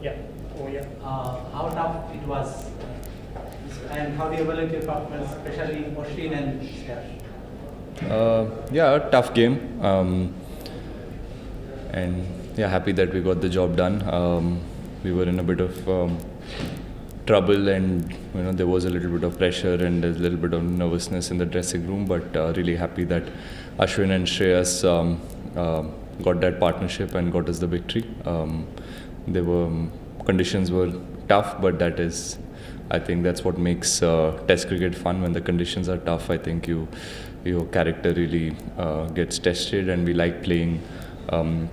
Yeah. Oh, yeah. How tough it was, and how do you evaluate your performance, especially Oshin and Steph? Yeah, a tough game. And yeah, happy that we got the job done. We were in a bit of trouble, and there was a little bit of pressure and there's a little bit of nervousness in the dressing room. But really happy that Ashwin and Shreyas got that partnership and got us the victory. Conditions were tough, but I think that's what makes Test cricket fun. When the conditions are tough, I think your character really gets tested, and we like playing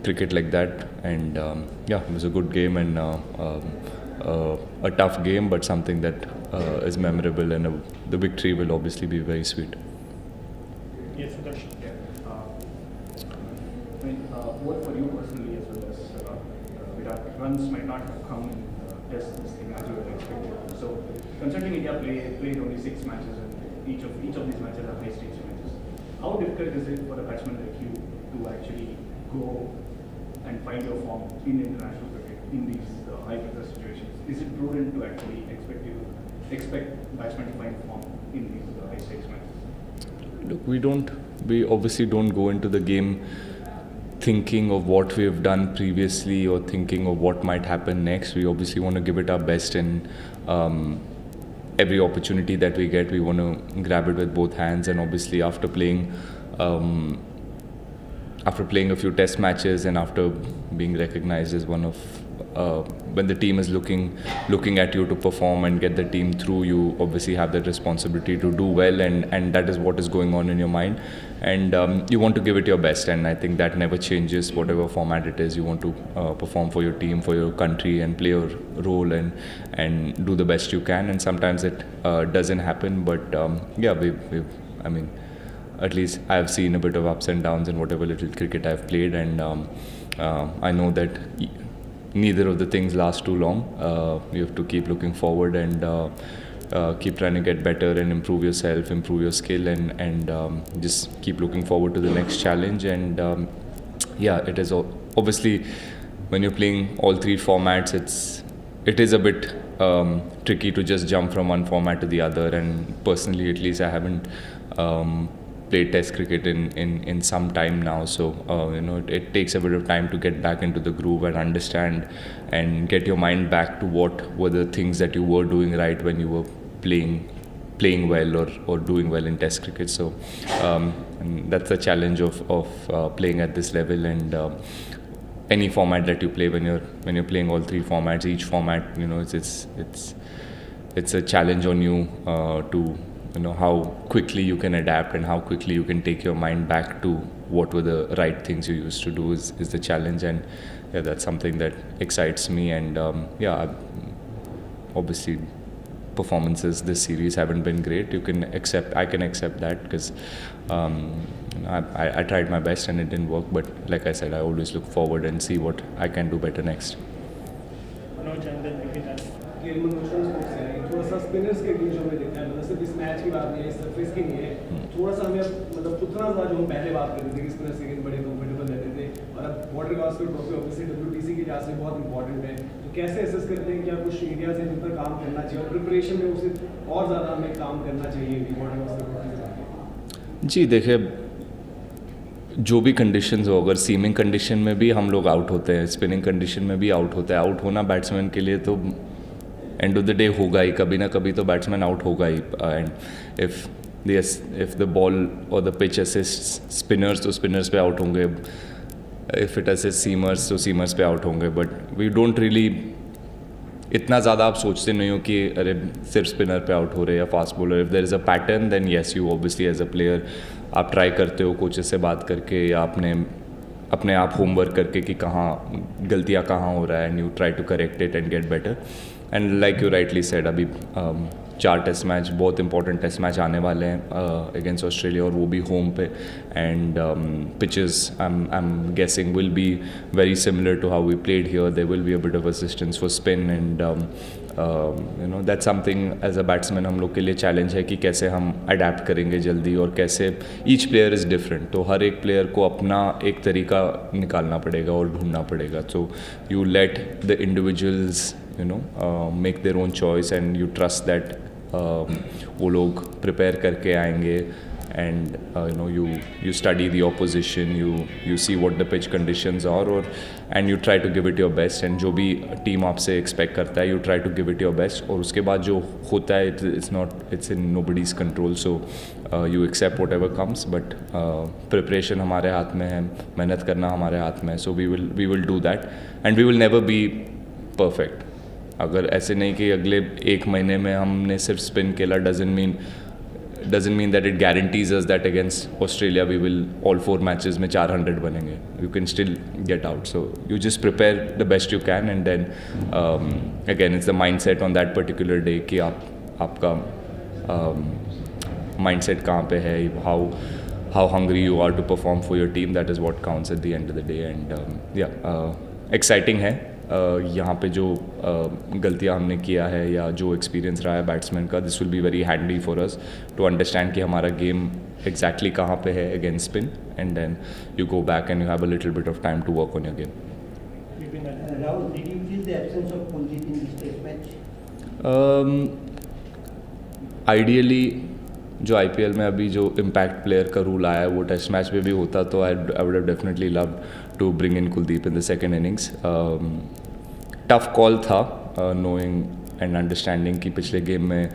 cricket like that. And yeah, it was a good game and a tough game, but something that is memorable, and the victory will obviously be very sweet. Yes, Sudarshan. Both for you personally as well as Virat, runs might not have come in Test this thing as you were expected. So, considering India played only 6 matches, and each of these matches are high stakes matches, how difficult is it for a batsman like you to actually go and find your form in international cricket in these high pressure situations? Is it prudent to actually expect batsmen to find form in these high stakes matches? Look, we obviously don't go into the game thinking of what we have done previously or thinking of what might happen next. We obviously want to give it our best, in every opportunity that we get, we want to grab it with both hands. And obviously after playing a few test matches, and after being recognized as one of when the team is looking at you to perform and get the team through, you obviously have that responsibility to do well, and that is what is going on in your mind, and you want to give it your best. And I think that never changes, whatever format it is. You want to perform for your team, for your country, and play your role, and do the best you can. And sometimes it doesn't happen, but yeah, I mean, at least I've seen a bit of ups and downs in whatever little cricket I've played, and I know that neither of the things last too long. You have to keep looking forward and keep trying to get better and improve yourself, improve your skill, and just keep looking forward to the next challenge. And yeah, it is obviously, when you're playing all 3 formats, it is a bit tricky to just jump from one format to the other. And personally, at least, I haven't played Test cricket in some time now, so it takes a bit of time to get back into the groove and understand and get your mind back to what were the things that you were doing right when you were playing well or doing well in Test cricket. So and that's the challenge of playing at this level, and any format that you play, when you're playing all 3 formats, each format, it's a challenge on you to how quickly you can adapt and how quickly you can take your mind back to what were the right things you used to do is the challenge. And yeah, that's something that excites me. And yeah, obviously performances this series haven't been great. I can accept that, because I tried my best and it didn't work. But like I said, I always look forward and see what I can do better next. Manoj, and then Vimal. थोड़ा सा spinners के बीच में देखा है, मतलब सिर्फ इस match की बात नहीं है, सरफेस की नहीं है, थोड़ा सा हमें मतलब उतना ज़्यादा जो हम पहले बात करते थे कि स्पिनर्स के बड़े कंफर्टेबल रहते थे, और अब border Gavaskar trophy obviously WTC के लिहाज से बहुत इंपॉर्टेंट है, तो कैसे असेस करते हैं कि कुछ इंडिया से जितना काम करना चाहिए और प्रिपरेशन में उसे और ज़्यादा हमें काम करना चाहिए बॉर्डर गावस्कर ट्रॉफी? जी देखिए, जो भी कंडीशंस हो, अगर सीमिंग कंडीशन में भी हम लोग आउट होते हैं, स्पिनिंग कंडीशन में भी आउट होता है, आउट होना बैट्समैन के लिए तो एंड ऑफ द डे होगा ही, कभी ना कभी तो बैट्समैन आउट होगा ही. एंड इफ द बॉल और द पिच असिस्ट स्पिनर्स, तो स्पिनर्स पे आउट होंगे. इफ इट असिस्ट सीमर्स, तो सीमर्स पे आउट होंगे. बट वी डोंट रियली, इतना ज़्यादा आप सोचते नहीं हो कि अरे सिर्फ स्पिनर पे आउट हो रहे या fast bowler. If there is a pattern, then yes, you obviously as a player आप ट्राई करते हो कोचेस से बात करके या अपने आप होमवर्क करके कि कहाँ गलतियाँ कहाँ हो रहा है, and you try to correct it and get better. And like you rightly said, अभी 4 टेस्ट मैच, बहुत इंपॉर्टेंट टेस्ट मैच आने वाले हैं अगेंस्ट ऑस्ट्रेलिया, और वो भी होम पे. And pitches I am guessing will be very similar to how we played here. There will be a bit of assistance for spin, and that's something as a batsman हम लोग के लिए challenge है कि कैसे हम adapt करेंगे जल्दी और कैसे ईच प्लेयर इज़ डिफरेंट, तो हर एक प्लेयर को अपना एक तरीका निकालना पड़ेगा और ढूंढना पड़ेगा. So you let the individuals make their own choice and you trust that वो लोग प्रिपेयर करके आएंगे. And you study the opposition, you see what the pitch conditions are, and you try to give it your best. And जो भी team आपसे expect करता है, you try to give it your best. और उसके बाद जो होता है, it's in nobody's control. So you accept whatever comes. But preparation हमारे हाथ में है, मेहनत करना हमारे हाथ में है. So we will do that, and we will never be perfect. अगर ऐसे नहीं कि अगले एक महीने में हमने सिर्फ स्पिन खेला doesn't mean that it guarantees us that against Australia we will all 4 matches में 400 बनेंगे. You can still get out. So you just prepare the best you can, and then again it's the mindset on that particular day कि आपका mindset कहाँ पे है, how hungry you are to perform for your team. That is what counts at the end of the day. And exciting है. यहाँ पे जो गलतियाँ हमने किया है या जो एक्सपीरियंस रहा है बैट्समैन का, this will be very handy for us to understand कि हमारा गेम एग्जैक्टली कहाँ पे है against spin, and then you go back and you have a little bit of time to work on your game. Rahul, did you feel the absence of Kuldeep in this test match? Ideally जो IPL में अभी जो impact player का rule आया है वो test match में भी होता तो I would have definitely loved to bring in Kuldeep in the second innings. Tough call था नोइंग एंड अंडरस्टैंडिंग कि पिछले गेम में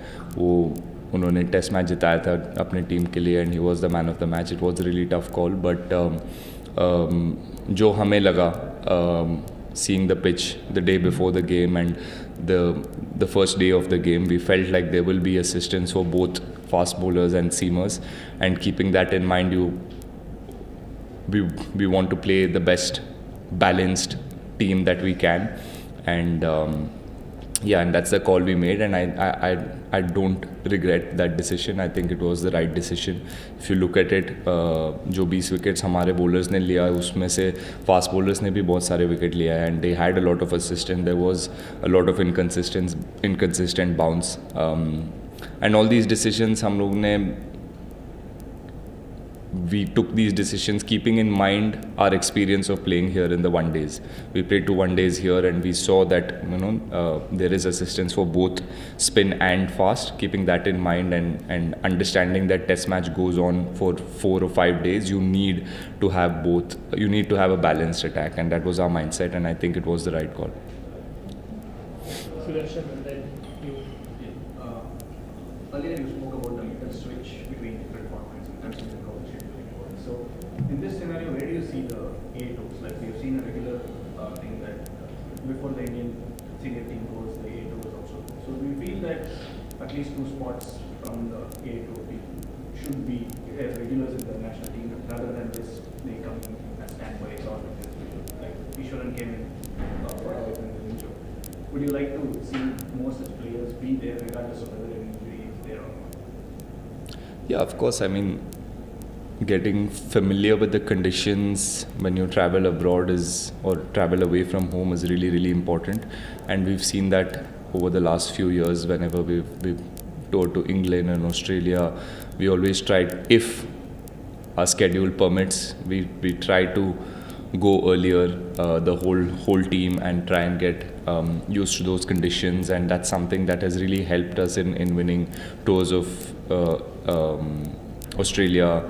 उन्होंने टेस्ट मैच जिताया था अपनी टीम के लिए and he was the man of the match. It was really tough call, but जो हमें लगा seeing the pitch the day before the game and the first day of the game, we felt like there will be assistance for both fast bowlers and seamers, and keeping that in mind we want to play the best balanced team that we can, and and that's the call we made, and I don't regret that decision. I think it was the right decision. If you look at it, जो 20 wickets हमारे bowlers ने लिया उसमें से fast bowlers ने भी बहुत सारे विकेट लिया है, and they had a lot of assistance. There was a lot of inconsistent bounce, and all these decisions हम लोग ने we took these decisions keeping in mind our experience of playing here in the one days. We played 2 1-days here, and we saw that there is assistance for both spin and fast. Keeping that in mind and understanding that test match goes on for 4 or 5 days, you need to have both. You need to have a balanced attack, and that was our mindset, and I think it was the right call. Sudarshan, and then you. Earlier you spoke about the switch between different formats and considering how the scheduling works. So in this scenario, where do you see the A2s? Like we have seen a regular thing that before the Indian senior team goes, the A2 is also. So do you feel that at least 2 spots from the A2 team should be as regulars in the national team rather than just they come as standbys or like Ishwaran came in for a injury? Would you like to see more such players be there regardless of whether an injury is there or not? Yeah, of course. I mean, getting familiar with the conditions when you travel abroad or travel away from home is really, really important. And we've seen that over the last few years. Whenever we've toured to England and Australia, we always tried, if our schedule permits, we try to go earlier, the whole team, and try and get used to those conditions. And that's something that has really helped us in winning tours of Australia,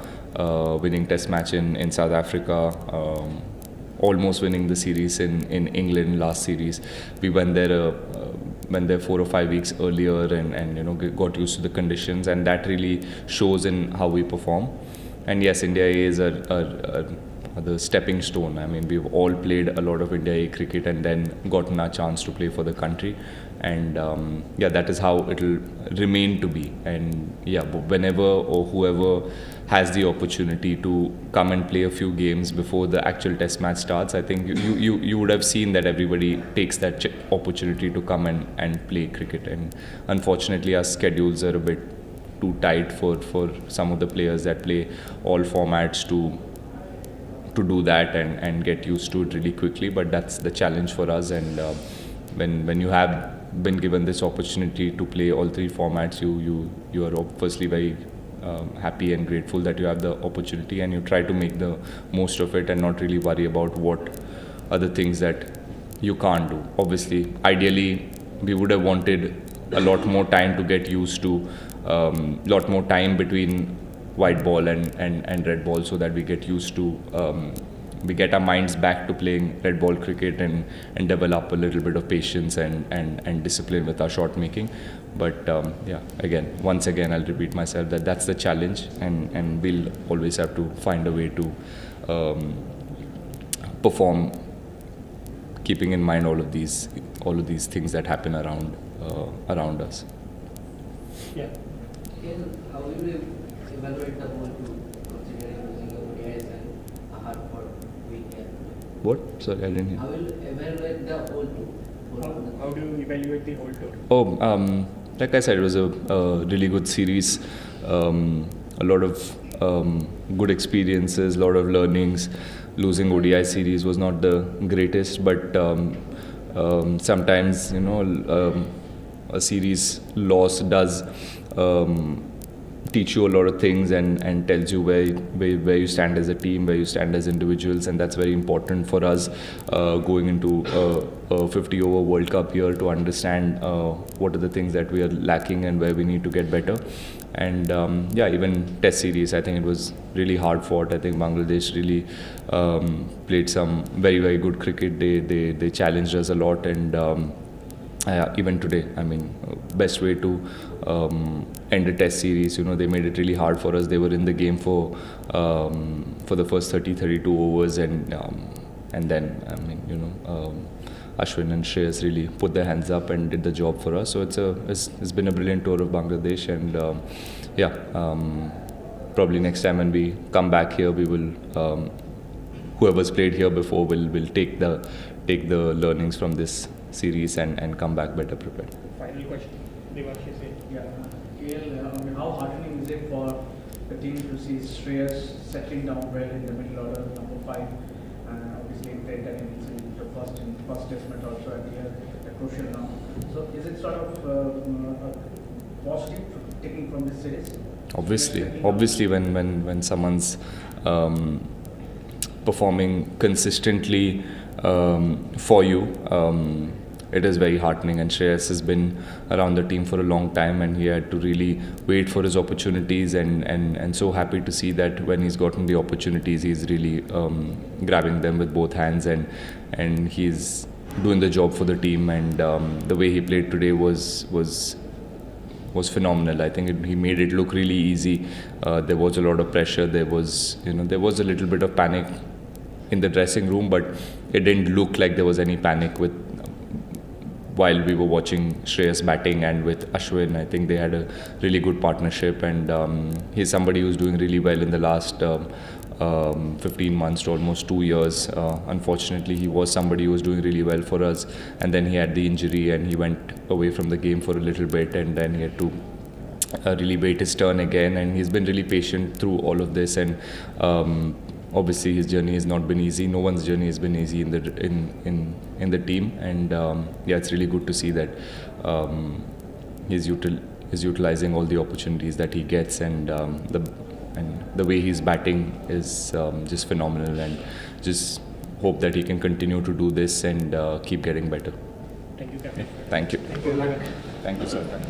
winning test match in South Africa, almost winning the series in England last series. We went there 4 or 5 weeks earlier and got used to the conditions, and that really shows in how we perform. And yes, India is the stepping stone. I mean, we've all played a lot of India A cricket and then gotten a chance to play for the country, and that is how it'll remain to be. And whenever or whoever has the opportunity to come and play a few games before the actual test match starts, I think you would have seen that everybody takes that opportunity to come and play cricket. And unfortunately, our schedules are a bit too tight for some of the players that play all formats to do that and get used to it really quickly. But that's the challenge for us, and when you have been given this opportunity to play all three formats, you are obviously very happy and grateful that you have the opportunity, and you try to make the most of it and not really worry about what other things that you can't do. Obviously, ideally, we would have wanted a lot more time to get used to, lot more time between white ball and red ball, so that we get used to, we get our minds back to playing red ball cricket and develop a little bit of patience and discipline with our shot making. But yeah, once again, I'll repeat myself that that's the challenge, and we'll always have to find a way to perform, keeping in mind all of these things that happen around us. Yeah. How will you evaluate the ball to considering using the ODIs and a hard for weekend? What? Sorry, I didn't hear. How will you evaluate the whole tour? How do you evaluate the whole tour? Oh, like I said, it was a really good series. A lot of good experiences, a lot of learnings. Losing ODI series was not the greatest, but sometimes, you know, a series loss does teach you a lot of things and tells you where you stand as a team, where you stand as individuals, and that's very important for us going into a 50-over World Cup year, to understand what are the things that we are lacking and where we need to get better. And yeah, even Test series, I think it was really hard fought. I think Bangladesh really played some very, very good cricket. They challenged us a lot, and even today, I mean, best way to end a Test series. You know, they made it really hard for us. They were in the game for the first 32 overs, and then, I mean, you know, Ashwin and Shreyas really put their hands up and did the job for us. So it's been a brilliant tour of Bangladesh, and yeah, probably next time when we come back here, we will, whoever's played here before will take the learnings from this series and come back better prepared. Final question. Devanshish. Yeah. KL, how heartening is it for the team to see Shreyas settling down well in the middle order, number 5, and obviously played against the first test match also at the crucial now. So is it sort of a positive taking from this series? Obviously, when someone's performing consistently for you, it is very heartening. And Shreyas has been around the team for a long time, and he had to really wait for his opportunities, and so happy to see that when he's gotten the opportunities, he's really grabbing them with both hands, and he's doing the job for the team. And the way he played today was phenomenal. I think he made it look really easy. There was a lot of pressure. There was a little bit of panic in the dressing room, but it didn't look like there was any panic while we were watching Shreyas batting and with Ashwin. I think they had a really good partnership, and he's somebody who's doing really well in the last 15 months to almost 2 years. Unfortunately, he was somebody who was doing really well for us, and then he had the injury and he went away from the game for a little bit, and then he had to really wait his turn again, and he's been really patient through all of this. And obviously his journey has not been easy. No one's journey has been easy in the team, and yeah, it's really good to see that he's utilizing all the opportunities that he gets, and the way he's batting is just phenomenal, and just hope that he can continue to do this and keep getting better. Thank you, Captain. Thank you. Thank you. Thank you, sir.